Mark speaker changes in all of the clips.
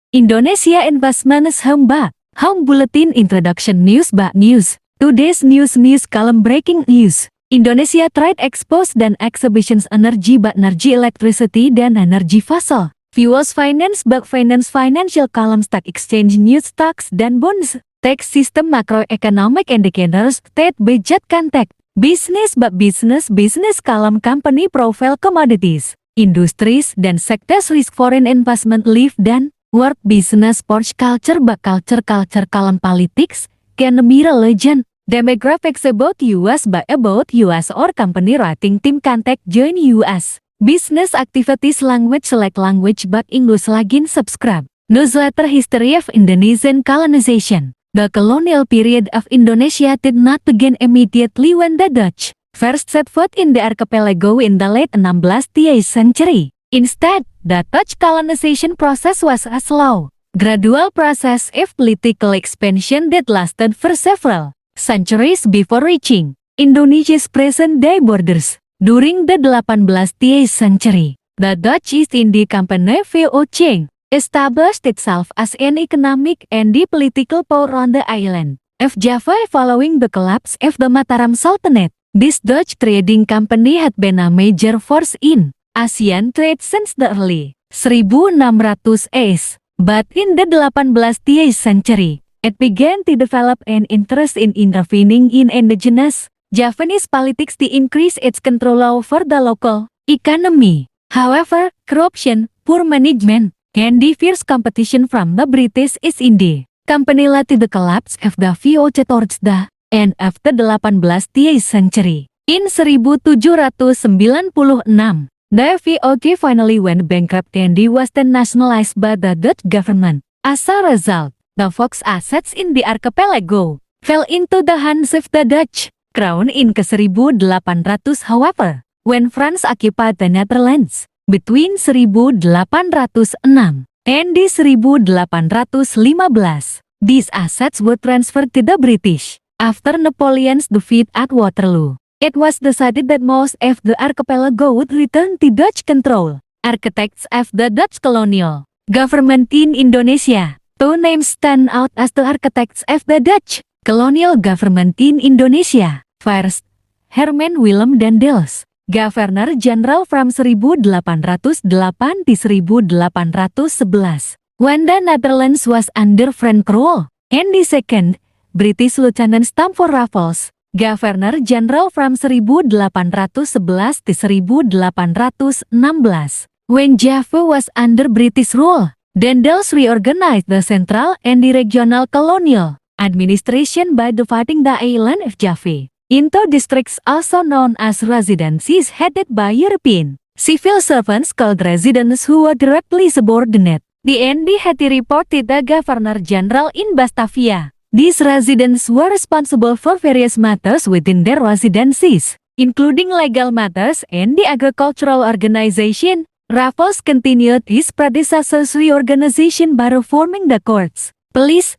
Speaker 1: Indonesia Investments Home Bulletin Introduction News. Today's news column breaking news. Indonesia Trade Expos dan Exhibitions Energy Electricity dan Energi Fossil Fuels Finance Financial Column Stock Exchange News Stocks dan Bonds Tax System Macroeconomic Indicators State Budget Contact Business Column Company Profile Commodities Industries dan Sectors Risk Foreign Investment Live dan Work Business Sports Culture Column Politics Economy Religion Demographics about US or Company Rating Team Contact Join US Business Activities Language Select Language English Login Subscribe Newsletter History of Indonesian Colonization. The colonial period of Indonesia did not begin immediately when the Dutch first set foot in the archipelago in the late 16th century. Instead, the Dutch colonization process was a slow, gradual process of political expansion that lasted for several centuries before reaching Indonesia's present-day borders. During the 18th century, the Dutch East India Company (VOC) established itself as an economic and political power on the island of Java following the collapse of the Mataram Sultanate. This Dutch trading company had been a major force in Asian trade since the early 1600s, but in the 18th century, it began to develop an interest in intervening in indigenous Javanese politics to increase its control over the local economy. However, corruption, poor management, and the fierce competition from the British East India Company led to the collapse of the VOC towards the end of the 18th century. In 1796, the VOC finally went bankrupt and was then nationalized by the Dutch government. As a result, the Fox assets in the archipelago fell into the hands of the Dutch crown in 1800. However, when France occupied the Netherlands between 1806 and 1815, these assets were transferred to the British. After Napoleon's defeat at Waterloo, it was decided that most of the archipelago would return to Dutch control. Architects of the Dutch colonial government in Indonesia. Two names stand out as the architects of the Dutch colonial government in Indonesia. First, Herman Willem Daendels, Governor General from 1808 to 1811, when the Netherlands was under French rule. And the second, British Lieutenant Stamford Raffles, Governor General from 1811 to 1816. When Java was under British rule, Daendels reorganized the central and the regional colonial administration by dividing the island of Java into districts also known as residencies headed by European civil servants called residents who were directly subordinate. The ND had to report to the Governor General in Batavia. These residents were responsible for various matters within their residencies, including legal matters and the agricultural organization. Raffles continued his predecessor's reorganization by reforming the courts, police,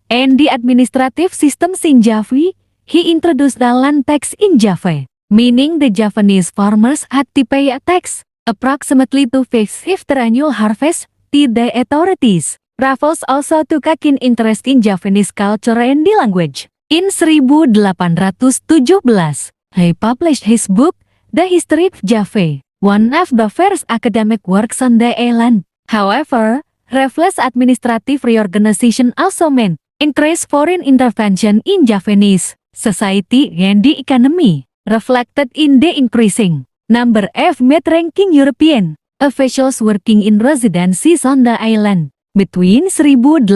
Speaker 1: and the administrative systems in Java. He introduced the land tax in Java, meaning the Javanese farmers had to pay a tax, approximately 2/5 of their annual harvest, to the authorities. Raffles also took a keen interest in Javanese culture and the language. In 1817, he published his book, The History of Java, one of the first academic works on the island. However, Raffles' administrative reorganization also meant increased foreign intervention in Javanese society and the economy, reflected in the increasing number of mid-ranking European officials working in residencies on the island. Between 1825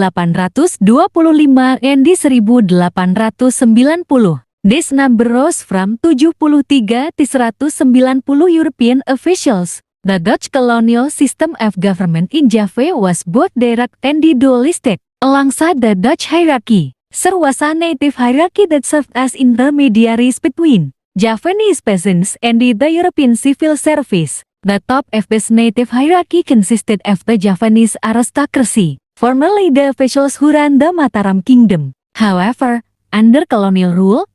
Speaker 1: and 1890, this number rose from 73 to 190 European officials. The Dutch colonial system of government in Java was both direct and dualistic. Alongside the Dutch hierarchy, there was a native hierarchy that served as intermediaries between Javanese peasants and the European civil service. The top of this native hierarchy consisted of the Javanese aristocracy, formerly the officials who ran the Mataram Kingdom. However, under colonial rule,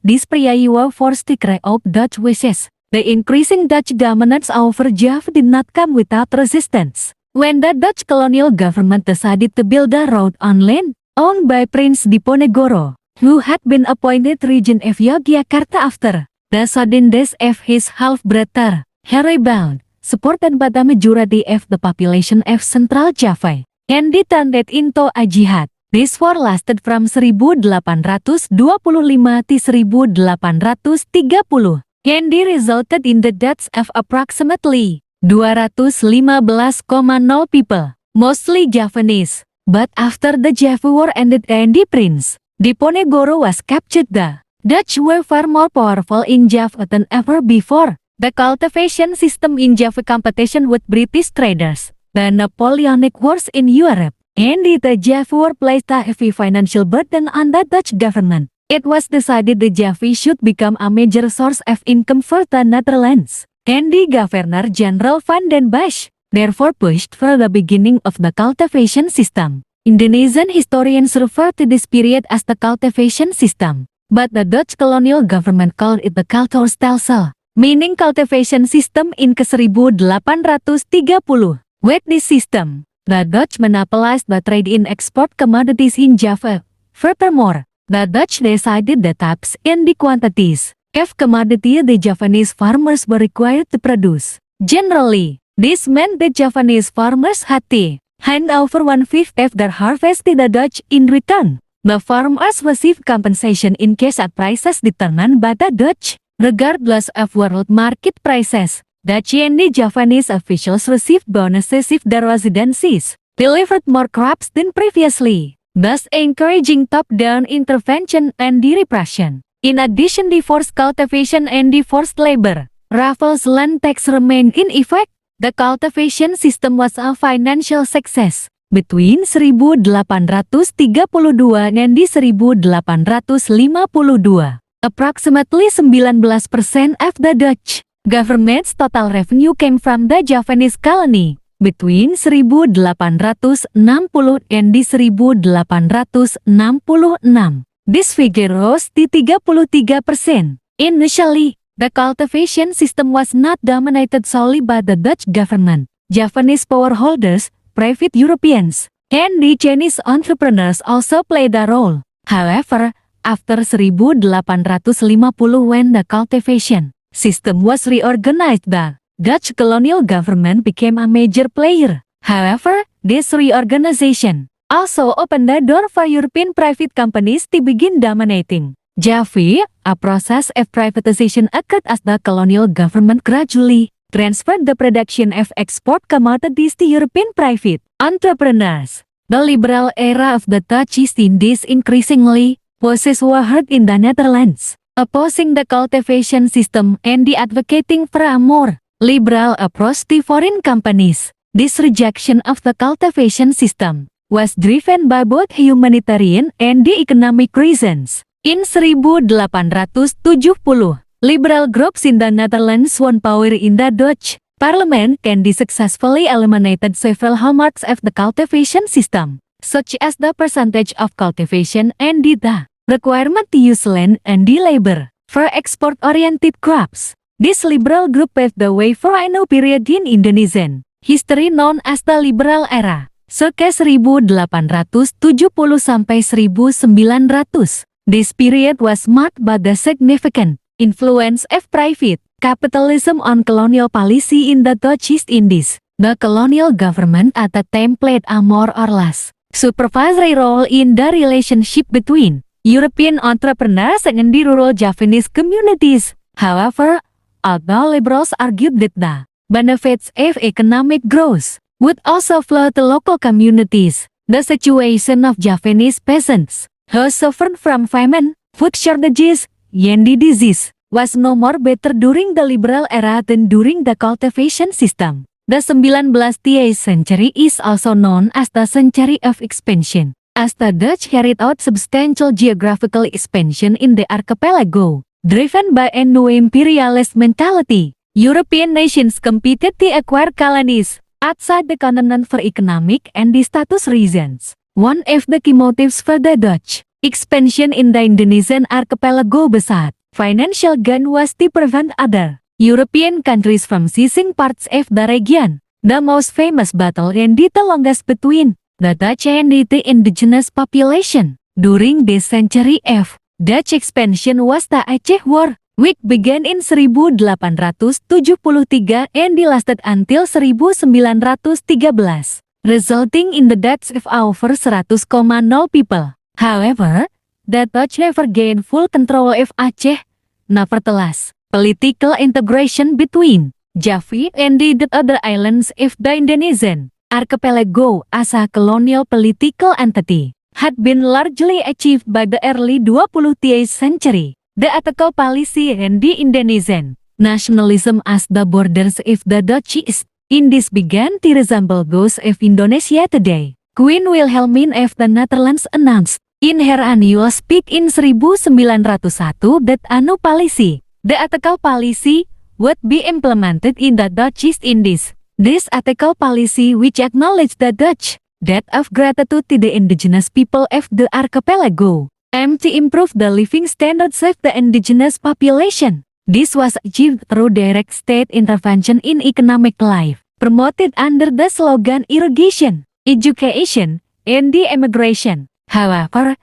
Speaker 1: these priai were forced to carry out Dutch wishes. The increasing Dutch dominance over Java did not come without resistance. when the Dutch colonial government decided to build a road on land owned by Prince Diponegoro, who had been appointed regent of Yogyakarta after the sudden death of his half-brother, Heribound, supported by the majority of the population of Central Java, and turned it into a jihad. This war lasted from 1825 to 1830, and resulted in the deaths of approximately 215,000 people, mostly Javanese. But after the Java War ended and Prince Diponegoro was captured, the Dutch were far more powerful in Java than ever before. The cultivation system in Java competition with British traders, the Napoleonic Wars in Europe, and the Java War placed a heavy financial burden on the Dutch government. It was decided the Java should become a major source of income for the Netherlands, and the Governor-General Van den Bosch therefore pushed for the beginning of the cultivation system. Indonesian historians refer to this period as the cultivation system, but the Dutch colonial government called it the Kulturstelsel, meaning cultivation system in ke-1830. With this system, the Dutch monopolized the trade in export commodities in Java. Furthermore, the Dutch decided the types and the quantities of commodity the Javanese farmers were required to produce. Generally, this meant that Javanese farmers had to hand over 1/5 of their harvest to the Dutch in return. The farmers received compensation in cash at prices determined by the Dutch, regardless of world market prices. Dutch and the Javanese officials received bonuses if their residencies delivered more crops than previously, thus encouraging top-down intervention and the repression. In addition to forced cultivation and the forced labor, Raffles land tax remained in effect. The cultivation system was a financial success. Between 1832 and 1852, approximately 19% of the Dutch government's total revenue came from the Javanese colony. Between 1860 and 1866, this figure rose to 33%. Initially, the cultivation system was not dominated solely by the Dutch government. Javanese power holders, private Europeans, and the Chinese entrepreneurs also played a role. However, after 1850 when the cultivation system was reorganized, the Dutch colonial government became a major player. However, this reorganization also opened the door for European private companies to begin dominating Java. A process of privatization occurred as the colonial government gradually transferred the production of export commodities to European private entrepreneurs. The liberal era of the Dutch East Indies increasingly voices were heard in the Netherlands, opposing the cultivation system and advocating for a more liberal approach to foreign companies. This rejection of the cultivation system was driven by both humanitarian and economic reasons. In 1870, liberal groups in the Netherlands won power in the Dutch Parliament and successfully eliminated several hallmarks of the cultivation system, such as the percentage of cultivation and the requirement to use land and the labor for export-oriented crops. This liberal group paved the way for a new period in Indonesian history known as the Liberal Era, circa 1870 sampai 1900. This period was marked by the significant influence of private capitalism on colonial policy in the Dutch East Indies. The colonial government at the time played a more or less supervisory role in the relationship between European entrepreneurs and the rural Javanese communities. However, although liberals argued that the benefits of economic growth would also flow to local communities, the situation of Javanese peasants who suffered from famine, food shortages, and disease was no more better during the liberal era than during the cultivation system. The 19th century is also known as the century of expansion, as the Dutch carried out substantial geographical expansion in the archipelago. Driven by a new imperialist mentality, European nations competed to acquire colonies outside the continent for economic and status reasons. One of the key motives for the Dutch expansion in the Indonesian archipelago beside financial gain was to prevent other European countries from seizing parts of the region. the most famous battle and the longest between the Dutch and the indigenous population. During this century F, Dutch expansion was the Aceh War, which began in 1873 and lasted until 1913, resulting in the deaths of over 100,000 people. However, the Dutch never gained full control of Aceh. Nevertheless, political integration between Java and the other islands of the Indonesian archipelago as a colonial political entity had been largely achieved by the early 20th century. The ethical policy and the Indonesian nationalism as the borders of the Dutch East Indies began to resemble those of Indonesia today. Queen Wilhelmine of the Netherlands announced in her annual speech in 1901 that a new policy, the ethical policy, would be implemented in the Dutch East Indies. This ethical policy, which acknowledged the Dutch debt of gratitude to the indigenous people of the archipelago, aimed to improve the living standards of the indigenous population. This was achieved through direct state intervention in economic life, promoted under the slogan irrigation, education, and the immigration. However,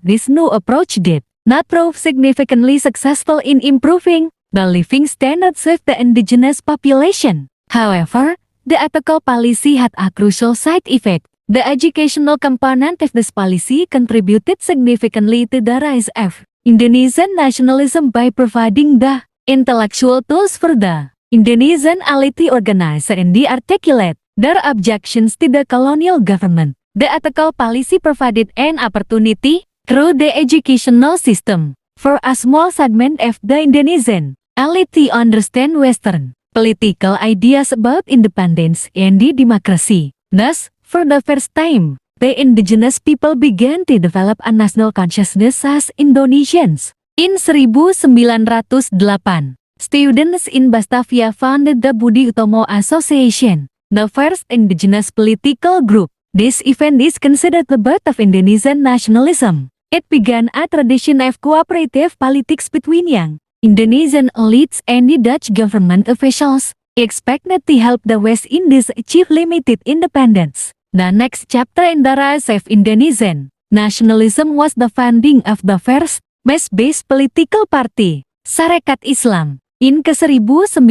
Speaker 1: this new approach did not prove significantly successful in improving the living standards of the indigenous population. However, the ethical policy had a crucial side effect. The educational component of this policy contributed significantly to the rise of Indonesian nationalism by providing the intellectual tools for the Indonesian elite to organize and articulate their objections to the colonial government. The ethical policy provided an opportunity through the educational system for a small segment of the Indonesian elite to understand Western political ideas about independence and democracy. Thus, for the first time, the indigenous people began to develop a national consciousness as Indonesians. In 1908, students in Batavia founded the Budi Utomo Association, the first indigenous political group. This event is considered the birth of Indonesian nationalism. It began a tradition of cooperative politics between young Indonesian elites and the Dutch government officials, expected to help the West Indies achieve limited independence. The next chapter in the rise of Indonesian nationalism was the founding of the first mass-based political party, Sarekat Islam, in 1911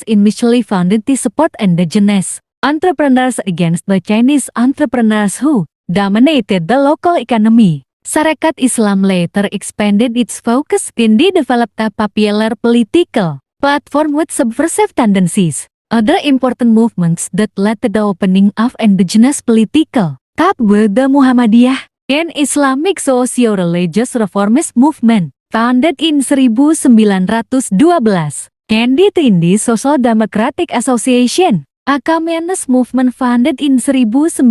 Speaker 1: initially founded to support indigenous entrepreneurs against the Chinese entrepreneurs who dominated the local economy. Sarekat Islam later expanded its focus and developed a popular political platform with subversive tendencies. Other important movements that led to the opening of indigenous political thought were the Muhammadiyah, an Islamic socio-religious reformist movement founded in 1912, and the Indian Social Democratic Association, a communist movement founded in 1914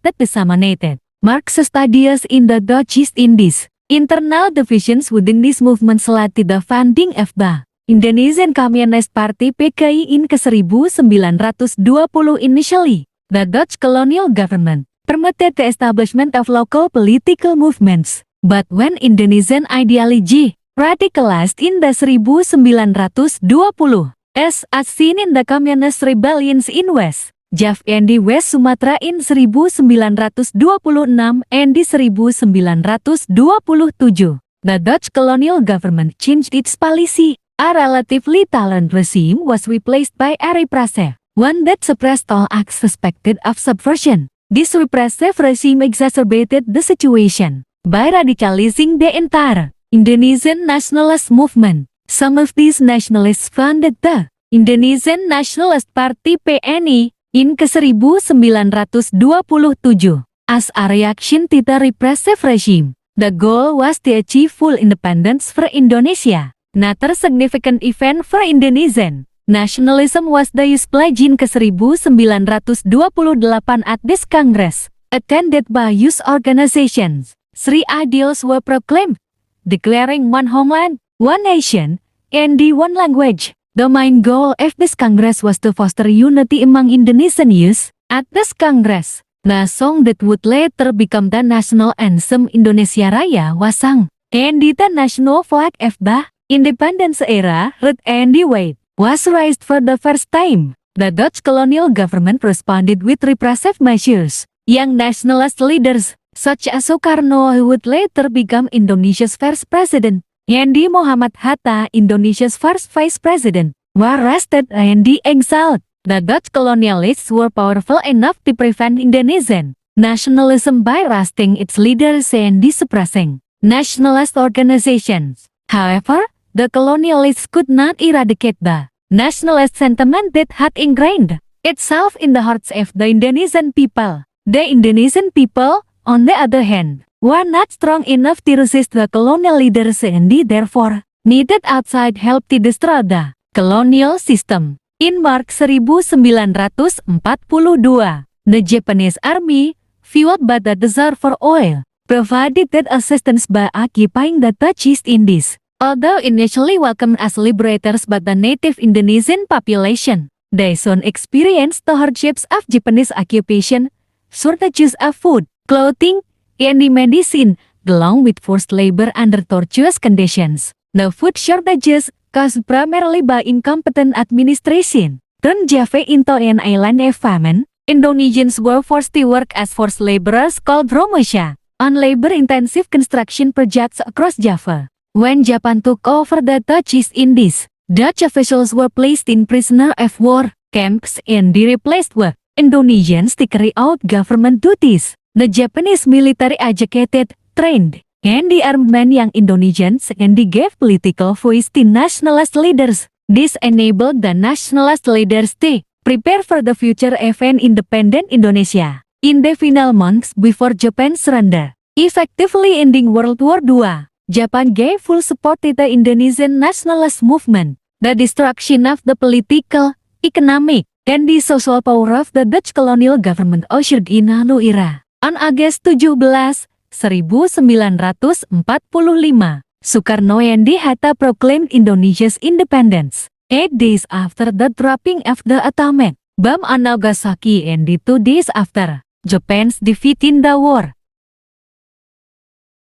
Speaker 1: that disseminated Marxist ideas in the Dutch East Indies. Internal divisions within these movements led to the founding of the Indonesian Communist Party PKI in 1920. Initially, the Dutch colonial government permitted the establishment of local political movements, but when Indonesian ideology radicalized in the 1920s, as seen in the communist rebellions in West Java and the West Sumatra in 1926 and 1927, the Dutch colonial government changed its policy. A relatively tolerant regime was replaced by a repressive one that suppressed all acts suspected of subversion. This repressive regime exacerbated the situation by radicalizing the entire Indonesian nationalist movement. Some of these nationalists founded the Indonesian Nationalist Party PNI in 1927 as a reaction to the repressive regime. The goal was to achieve full independence for Indonesia. Another significant event for Indonesian nationalism was the Youth Pledge in 1928 at this Congress, attended by youth organizations. Three ideals were proclaimed, declaring one homeland, one nation, and the one language. The main goal of this Congress was to foster unity among Indonesian youth. At this Congress, the song that would later become the national anthem Indonesia Raya was sung, and the national flag of the independence era, red and white, was raised for the first time. the Dutch colonial government responded with repressive measures. Young nationalist leaders, such as Sukarno, who would later become Indonesia's first president, and Muhammad Hatta, Indonesia's first vice president, were arrested and exiled. The Dutch colonialists were powerful enough to prevent Indonesian nationalism by arresting its leaders and suppressing nationalist organizations. However, the colonialists could not eradicate the nationalist sentiment that had ingrained itself in the hearts of the Indonesian people. The Indonesian people, on the other hand, were not strong enough to resist the colonial leaders and therefore needed outside help to destroy the colonial system. In March 1942, the Japanese army, fueled by the desire for oil, provided that assistance by occupying the Dutch East Indies. Although initially welcomed as liberators by the native Indonesian population, they soon experienced the hardships of Japanese occupation, shortages of food, clothing, and medicine, along with forced labor under tortuous conditions. The food shortages, caused primarily by incompetent administration, turned Java into an island of famine. Indonesians were forced to work as forced laborers called Romusha on labor-intensive construction projects across Java. When Japan took over the Dutch East Indies, Dutch officials were placed in prisoner of war camps and replaced with Indonesians to carry out government duties. The Japanese military educated, trained, and armed many young Indonesians and gave political voice to nationalist leaders. This enabled the nationalist leaders to prepare for the future of an independent Indonesia. In the final months before Japan's surrender, effectively ending World War II, Japan gave full support to the Indonesian nationalist movement. The destruction of the political, economic, and the social power of the Dutch colonial government ushered in a new era. On August 17, 1945, Sukarno and Hatta proclaimed Indonesia's independence. 8 days after the dropping of the atomic bomb on Nagasaki and 2 days after Japan's defeat in the war,